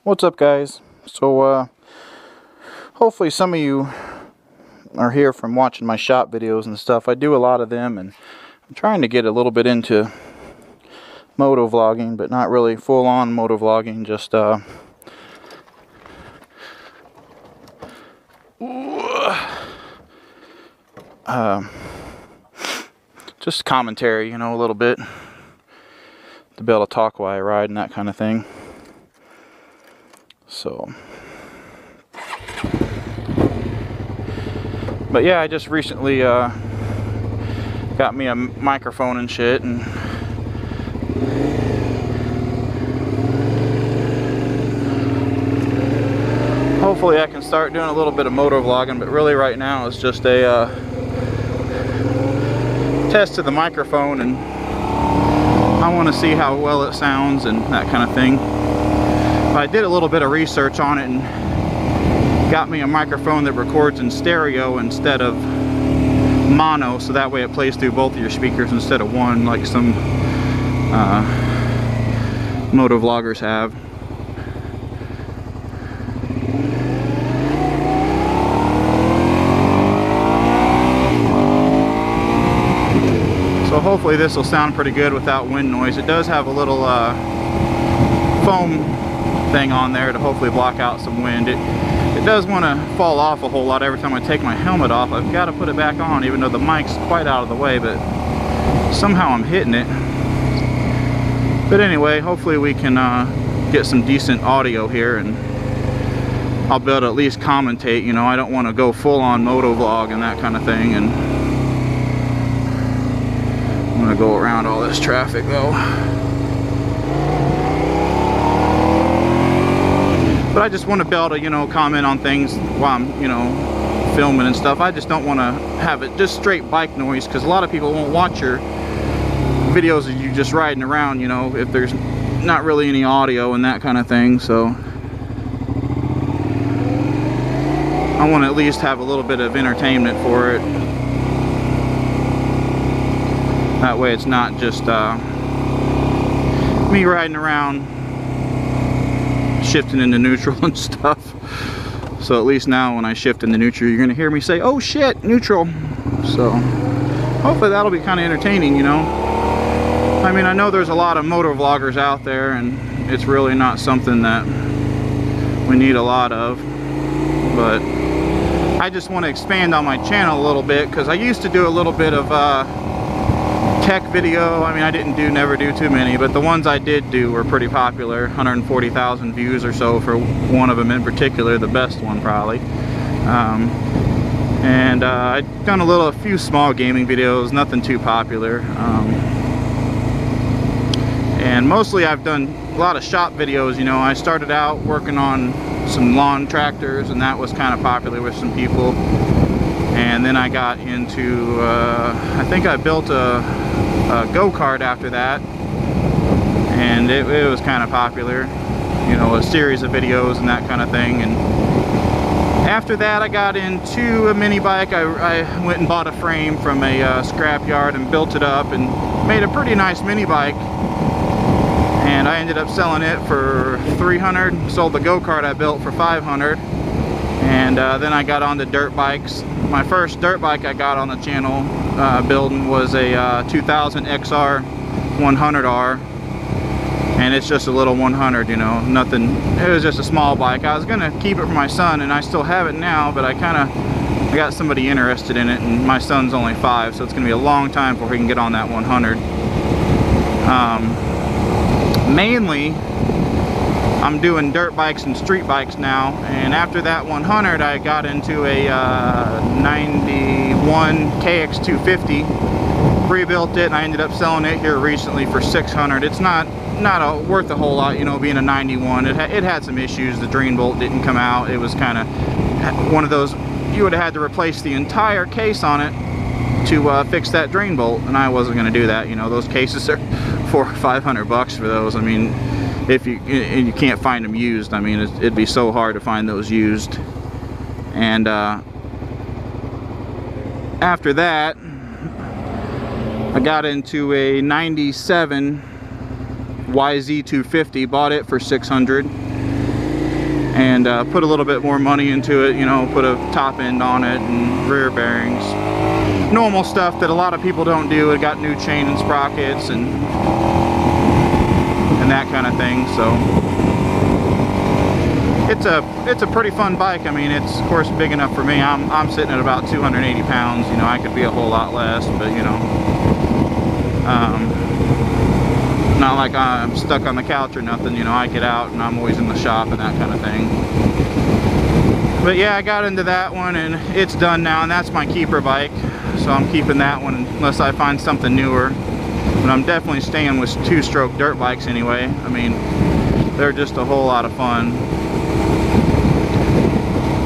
What's up, guys? So hopefully some of you are here from watching my shop videos and stuff. I do a lot of them, and I'm trying to get a little bit into moto vlogging, but not really full-on moto vlogging, just commentary, you know, a little bit to be able to talk while I ride and that kind of thing. So, but yeah, I just recently got me a microphone and shit, and hopefully I can start doing a little bit of moto vlogging. But really right now it's just a test of the microphone, and I want to see how well it sounds and that kind of thing. I did a little bit of research on it and got me a microphone that records in stereo instead of mono, so that way it plays through both of your speakers instead of one, like some moto vloggers have. So hopefully this will sound pretty good without wind noise. It does have a little foam thing on there to hopefully block out some wind. It does want to fall off a whole lot every time I take my helmet off. I've got to put it back on, even though the mic's quite out of the way, but somehow I'm hitting it. But anyway, hopefully we can get some decent audio here, and I'll be able to at least commentate. You know, I don't want to go full-on moto vlog and that kind of thing, and I'm going to go around all this traffic though. But I just want to be able to, you know, comment on things while I'm, you know, filming and stuff. I just don't want to have it just straight bike noise, because a lot of people won't watch your videos of you just riding around, you know, if there's not really any audio and that kind of thing. So I want to at least have a little bit of entertainment for it. That way it's not just me riding around shifting into neutral and stuff. So at least now when I shift into neutral, you're gonna hear me say, oh shit, neutral. So hopefully that'll be kind of entertaining, you know. I mean, I know there's a lot of motor vloggers out there, and it's really not something that we need a lot of, but I just want to expand on my channel a little bit, because I used to do a little bit of tech video. I mean, I never do too many, but the ones I did do were pretty popular. 140,000 views or so for one of them in particular, the best one probably. And I've done a few small gaming videos, nothing too popular. And mostly I've done a lot of shop videos. You know, I started out working on some lawn tractors, and that was kind of popular with some people. And then I got into, I think I built a go-kart after that, and it was kind of popular, you know, a series of videos and that kind of thing. And after that I got into a mini bike. I went and bought a frame from a scrap yard and built it up and made a pretty nice mini bike, and I ended up selling it for $300, sold the go-kart I built for $500. And then I got onto dirt bikes. My first dirt bike I got on the channel building was a 2000 XR 100R, and it's just a little 100, you know, nothing. It was just a small bike. I was gonna keep it for my son, and I still have it now, but I got somebody interested in it, and my son's only 5, so it's gonna be a long time before he can get on that 100. Mainly I'm doing dirt bikes and street bikes now, and after that 100 I got into a 91 KX250, rebuilt it, and I ended up selling it here recently for $600. It's not worth a whole lot, you know, being a 91. It had some issues. The drain bolt didn't come out. It was kind of one of those, you would have had to replace the entire case on it to fix that drain bolt, and I wasn't going to do that. You know, those cases are $400 or $500 for those. I mean, if you can't find them used, I mean, it'd be so hard to find those used. And after that I got into a 97 YZ250, bought it for $600, and put a little bit more money into it, you know, put a top end on it and rear bearings. Normal stuff that a lot of people don't do. It got new chain and sprockets and that kind of thing. So it's a pretty fun bike. I mean, it's of course big enough for me. I'm sitting at about 280 pounds. You know, I could be a whole lot less, but you know, not like I'm stuck on the couch or nothing. You know, I get out and I'm always in the shop and that kind of thing. But yeah, I got into that one and it's done now, and that's my keeper bike. So I'm keeping that one unless I find something newer. But I'm definitely staying with two-stroke dirt bikes anyway. I mean, they're just a whole lot of fun.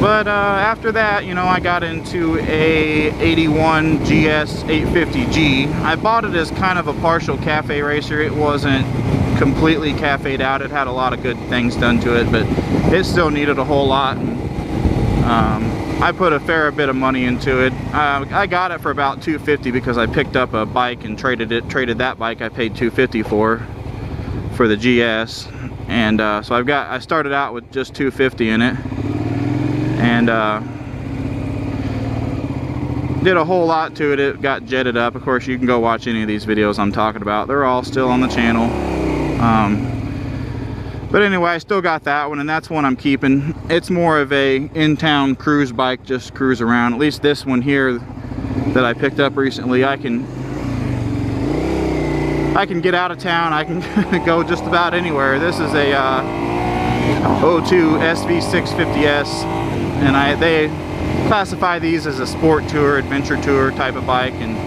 But after that, you know, I got into a 81 GS 850G. I bought it as kind of a partial cafe racer. It wasn't completely cafe'd out. It had a lot of good things done to it, but it still needed a whole lot. And, I put a fair bit of money into it. I got it for about $250 because I picked up a bike and traded that bike I paid $250 for the GS. And so I started out with just $250 in it, and did a whole lot to it. It got jetted up. Of course, you can go watch any of these videos I'm talking about. They're all still on the channel. But anyway, I still got that one, and that's one I'm keeping. It's more of a in-town cruise bike, just cruise around. At least this one here that I picked up recently, I can get out of town. I can go just about anywhere. This is a 02 SV650S, and they classify these as a sport tour, adventure tour type of bike, and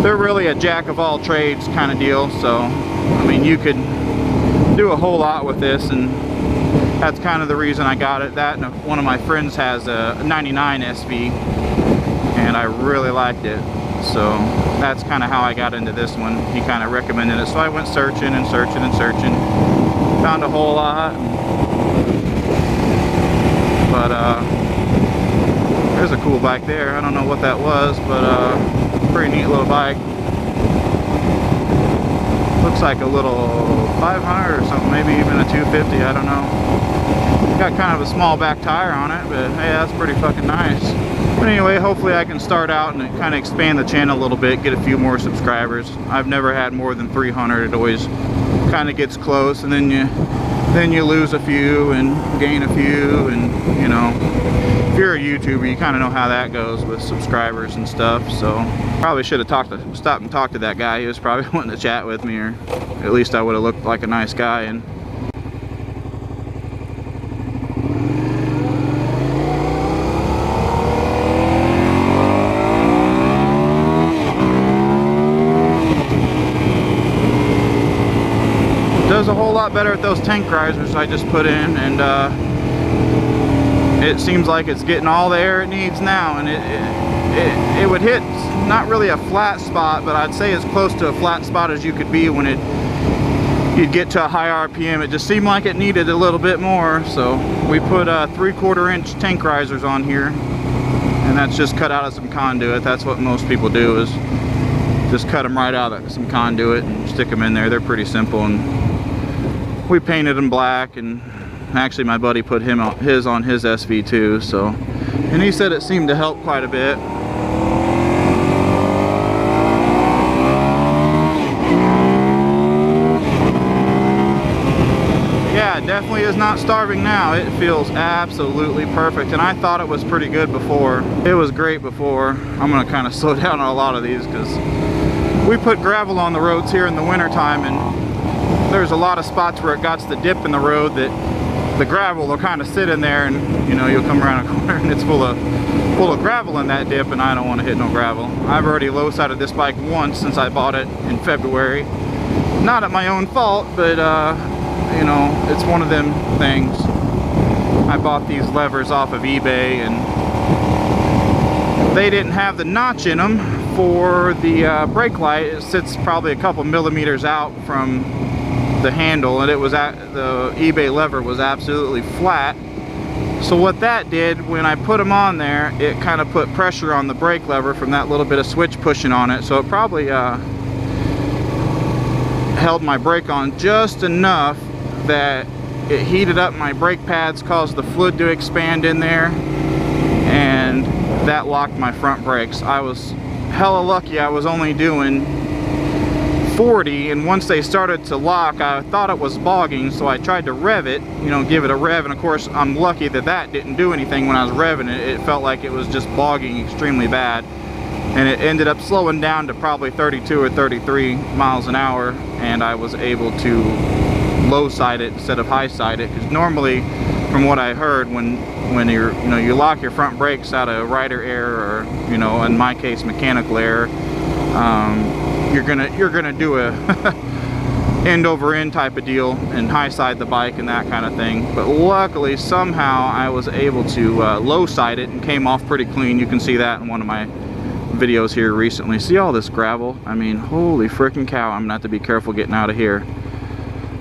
they're really a jack of all trades kind of deal. So I mean, you could do a whole lot with this, and that's kind of the reason I got it. That, and one of my friends has a 99 SV, and I really liked it. So that's kind of how I got into this one. He kind of recommended it, so I went searching and searching and searching. Found a whole lot. But there's a cool bike there. I don't know what that was, but pretty neat little bike. Looks like a little 500 or something, maybe even a 250, I don't know. Got kind of a small back tire on it, but hey, that's pretty fucking nice. But anyway, hopefully I can start out and kind of expand the channel a little bit, get a few more subscribers. I've never had more than 300. It always kind of gets close, and then you lose a few and gain a few, and you know, if you're a YouTuber, you kind of know how that goes with subscribers and stuff. So probably should have stopped and talked to that guy. He was probably wanting to chat with me, or at least I would have looked like a nice guy. And does a whole lot better at those tank risers I just put in, and it seems like it's getting all the air it needs now, and it would hit not really a flat spot, but I'd say as close to a flat spot as you could be when you'd get to a high RPM. It just seemed like it needed a little bit more, so we put 3/4 inch tank risers on here, and that's just cut out of some conduit. That's what most people do, is just cut them right out of some conduit and stick them in there. They're pretty simple, and we painted them black, and actually my buddy put his on his SV too, so, and he said it seemed to help quite a bit. Yeah, it definitely is not starving now. It feels absolutely perfect, and I thought it was pretty good before. It was great before. I'm gonna kind of slow down on a lot of these because we put gravel on the roads here in the winter time, and there's a lot of spots where it got the dip in the road that the gravel will kind of sit in there, and you know, you'll come around a corner and it's full of gravel in that dip, and I don't want to hit no gravel. I've already low-sided this bike once since I bought it in February. Not at my own fault, but you know, it's one of them things. I bought these levers off of eBay, and they didn't have the notch in them for the brake light. It sits probably a couple millimeters out from the handle, and it was the eBay lever was absolutely flat. So what that did, when I put them on there, it kind of put pressure on the brake lever from that little bit of switch pushing on it. So it probably held my brake on just enough that it heated up my brake pads, caused the fluid to expand in there, and that locked my front brakes. I was hella lucky. I was only doing 40, and once they started to lock, I thought it was bogging, so I tried to rev it, you know, give it a rev, and of course I'm lucky that that didn't do anything when I was revving it. It felt like it was just bogging extremely bad, and it ended up slowing down to probably 32 or 33 miles an hour, and I was able to low side it instead of high side it, because normally, from what I heard, when you're, you know, you lock your front brakes out of rider error, or, you know, in my case mechanical error, you're gonna do a end over end type of deal and high side the bike and that kind of thing. But luckily somehow I was able to low side it and came off pretty clean. You can see that in one of my videos here recently. See all this gravel? I mean, holy freaking cow, I'm gonna have to be careful getting out of here.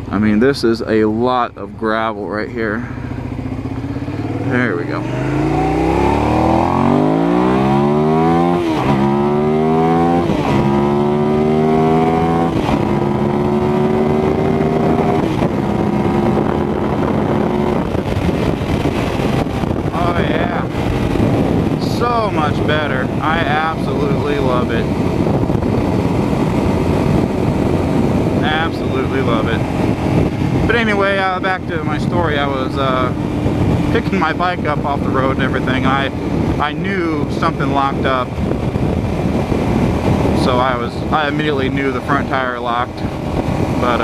I mean, this is a lot of gravel right here. There we go. Oh yeah, so much better. I absolutely love it. Absolutely love it. But anyway, back to my story. I was picking my bike up off the road and everything. I knew something locked up, so I immediately knew the front tire locked, but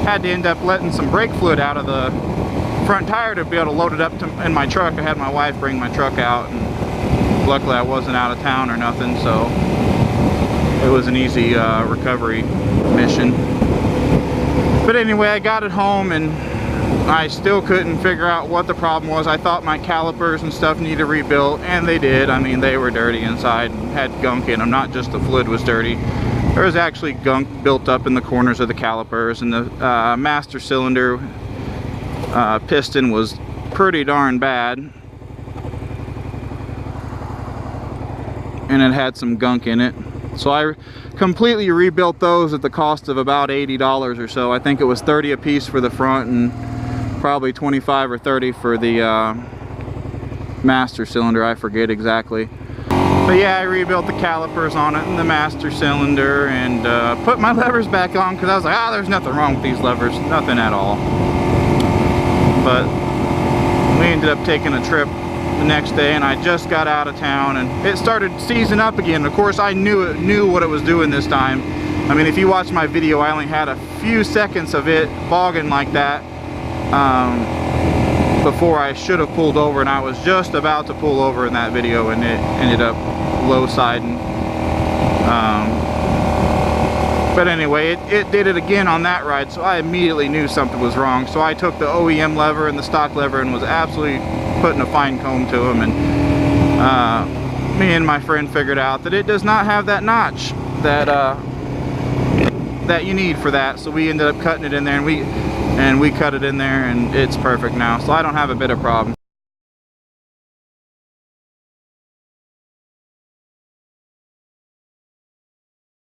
had to end up letting some brake fluid out of the front tire to be able to load it up in my truck. I had my wife bring my truck out, and luckily I wasn't out of town or nothing, so it was an easy recovery mission. But anyway, I got it home, and I still couldn't figure out what the problem was. I thought my calipers and stuff needed rebuilt, and they did. I mean, they were dirty inside and had gunk in them. Not just the fluid was dirty. There was actually gunk built up in the corners of the calipers, and the master cylinder piston was pretty darn bad. And it had some gunk in it. So I completely rebuilt those at the cost of about $80 or so. I think it was 30 a piece for the front and probably 25 or 30 for the master cylinder. I forget exactly. But yeah, I rebuilt the calipers on it and the master cylinder, and put my levers back on, because I was like, there's nothing wrong with these levers. Nothing at all. But we ended up taking a trip the next day, and I just got out of town, and it started seizing up again. Of course, I knew what it was doing this time. I mean, if you watch my video, I only had a few seconds of it bogging like that before I should have pulled over, and I was just about to pull over in that video, and it ended up low siding. But anyway, it did it again on that ride, so I immediately knew something was wrong. So I took the OEM lever and the stock lever and was absolutely putting a fine comb to them, and me and my friend figured out that it does not have that notch that you need for that. So we ended up cutting it in there, and we cut it in there, and it's perfect now. So I don't have a bit of problem.